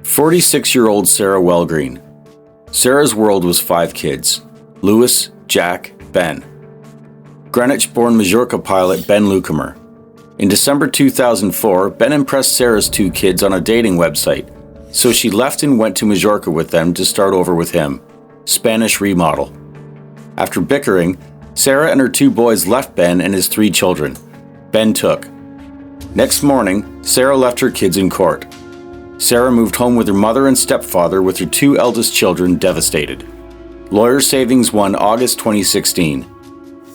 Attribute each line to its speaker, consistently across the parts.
Speaker 1: 46-year-old Sarah Wellgreen. Sarah's world was 5 kids: Louis, Jack, Ben. Greenwich-born Majorca pilot Ben Lukemer. In December 2004, Ben impressed Sarah's 2 kids on a dating website, so she left and went to Majorca with them to start over with him. Spanish remodel. After bickering, Sarah and her 2 boys left Ben and his 3 children. Ben took. Next morning, Sarah left her kids in court. Sarah moved home with her mother and stepfather with her 2 eldest children devastated. Lawyer savings won August 2016.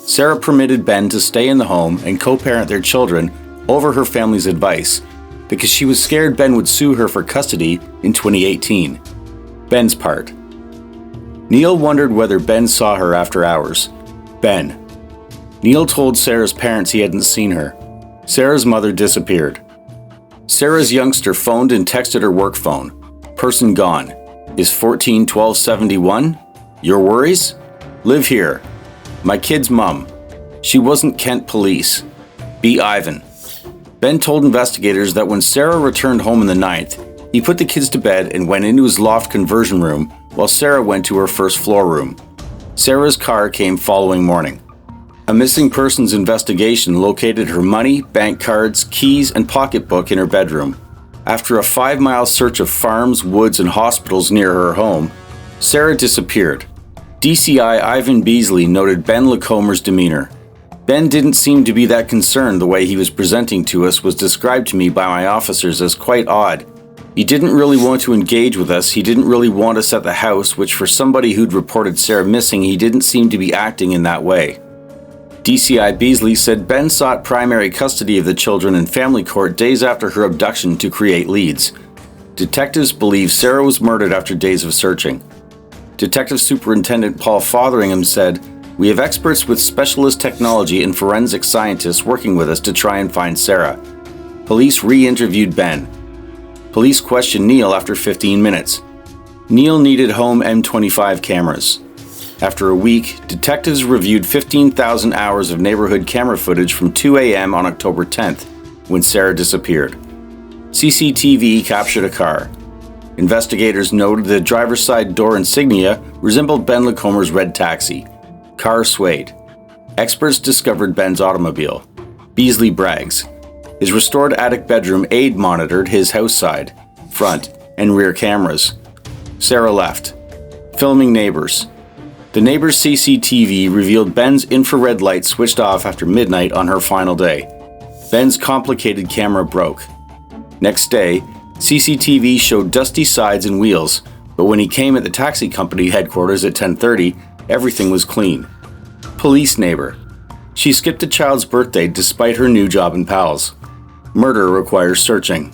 Speaker 1: Sarah permitted Ben to stay in the home and co-parent their children over her family's advice because she was scared Ben would sue her for custody in 2018. Ben's part. Neil wondered whether Ben saw her after hours. Ben. Neil told Sarah's parents he hadn't seen her. Sarah's mother disappeared. Sarah's youngster phoned and texted her work phone. Person gone. Is 141271? Your worries? Live here. My kid's mum. She wasn't Kent police. Be Ivan. Ben told investigators that when Sarah returned home in the 9th, he put the kids to bed and went into his loft conversion room while Sarah went to her first floor room. Sarah's car came following morning. A missing persons investigation located her money, bank cards, keys, and pocketbook in her bedroom. After a 5-mile search of farms, woods, and hospitals near her home, Sarah disappeared. DCI Ivan Beasley noted Ben Lukemer's demeanor. Ben didn't seem to be that concerned. The way he was presenting to us was described to me by my officers as quite odd. He didn't really want to engage with us. He didn't really want us at the house, which for somebody who'd reported Sarah missing, he didn't seem to be acting in that way. DCI Beasley said Ben sought primary custody of the children in family court days after her abduction to create leads. Detectives believe Sarah was murdered after days of searching. Detective Superintendent Paul Fotheringham said, "We have experts with specialist technology and forensic scientists working with us to try and find Sarah." Police re-interviewed Ben. Police questioned Neil after 15 minutes. Neil needed home M25 cameras. After a week, detectives reviewed 15,000 hours of neighborhood camera footage from 2 a.m. on October 10th, when Sarah disappeared. CCTV captured a car. Investigators noted the driver's side door insignia resembled Ben Lukemer's red taxi. Car swayed. Experts discovered Ben's automobile. Beasley brags. His restored attic bedroom aide monitored his house side, front, and rear cameras. Sarah left. Filming neighbors. The neighbor's CCTV revealed Ben's infrared light switched off after midnight on her final day. Ben's complicated camera broke. Next day, CCTV showed dusty sides and wheels, but when he came at the taxi company headquarters at 10:30, everything was clean. Police neighbor. She skipped a child's birthday despite her new job and pals. Murder requires searching.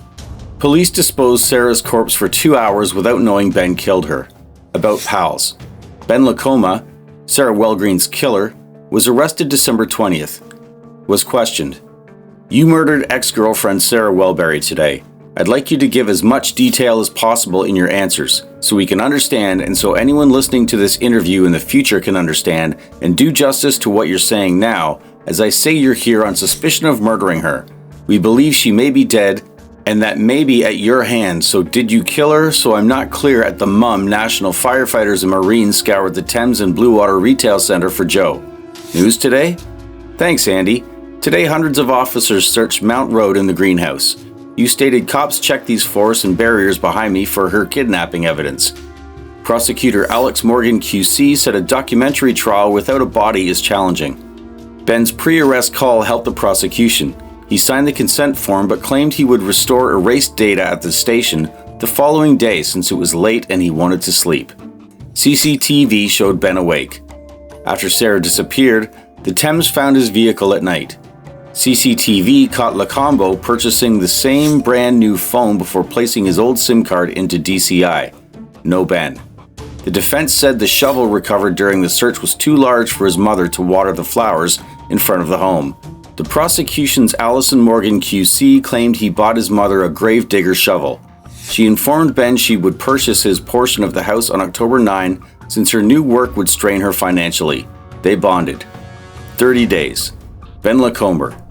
Speaker 1: Police disposed Sarah's corpse for 2 hours without knowing Ben killed her. About pals. Ben Lukemer, Sarah Wellgreen's killer, was arrested December 20th. Was questioned. You murdered ex-girlfriend Sarah Wellberry today. I'd like you to give as much detail as possible in your answers, so we can understand and so anyone listening to this interview in the future can understand and do justice to what you're saying now, as I say you're here on suspicion of murdering her. We believe she may be dead, and that may be at your hands, so did you kill her? So I'm not clear at the mum. National firefighters and Marines scoured the Thames and Blue Water Retail Center for Joe. News today? Thanks, Andy. Today, hundreds of officers searched Mount Road in the greenhouse. You stated cops checked these forests and barriers behind me for her kidnapping evidence. Prosecutor Alex Morgan QC said a documentary trial without a body is challenging. Ben's pre-arrest call helped the prosecution. He signed the consent form but claimed he would restore erased data at the station the following day since it was late and he wanted to sleep. CCTV showed Ben awake. After Sarah disappeared, the Thames found his vehicle at night. CCTV caught Lacombo purchasing the same brand new phone before placing his old SIM card into DCI. No Ben. The defense said the shovel recovered during the search was too large for his mother to water the flowers in front of the home. The prosecution's Allison Morgan QC claimed he bought his mother a gravedigger shovel. She informed Ben she would purchase his portion of the house on October 9 since her new work would strain her financially. They bonded. 30 days. Ben Lukemer.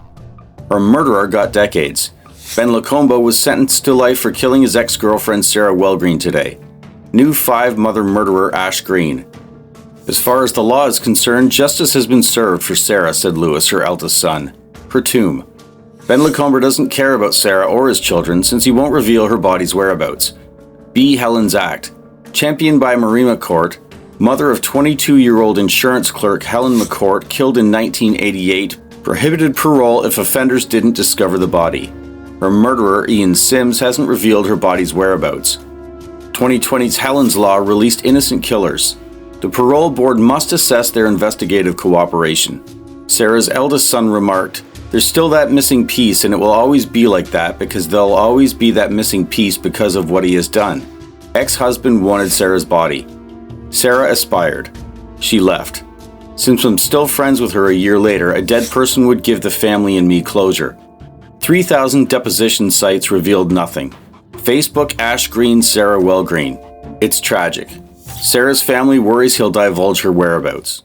Speaker 1: Her murderer got decades. Ben Lacombe was sentenced to life for killing his ex-girlfriend Sarah Wellgreen today. New 5-mother murderer Ash Green. As far as the law is concerned, justice has been served for Sarah, said Lewis, her eldest son. Her tomb. Ben Lacombe doesn't care about Sarah or his children since he won't reveal her body's whereabouts. B. Helen's Act. Championed by Marie McCourt, mother of 22-year-old insurance clerk Helen McCourt, killed in 1988, prohibited parole if offenders didn't discover the body. Her murderer, Ian Sims, hasn't revealed her body's whereabouts. 2020's Helen's Law released innocent killers. The parole board must assess their investigative cooperation. Sarah's eldest son remarked, "There's still that missing piece, and it will always be like that because there'll always be that missing piece because of what he has done." Ex-husband wanted Sarah's body. Sarah aspired. She left. Since I'm still friends with her a year later, a dead person would give the family and me closure. 3,000 deposition sites revealed nothing. Facebook Ash Green Sarah Wellgreen. It's tragic. Sarah's family worries he'll divulge her whereabouts.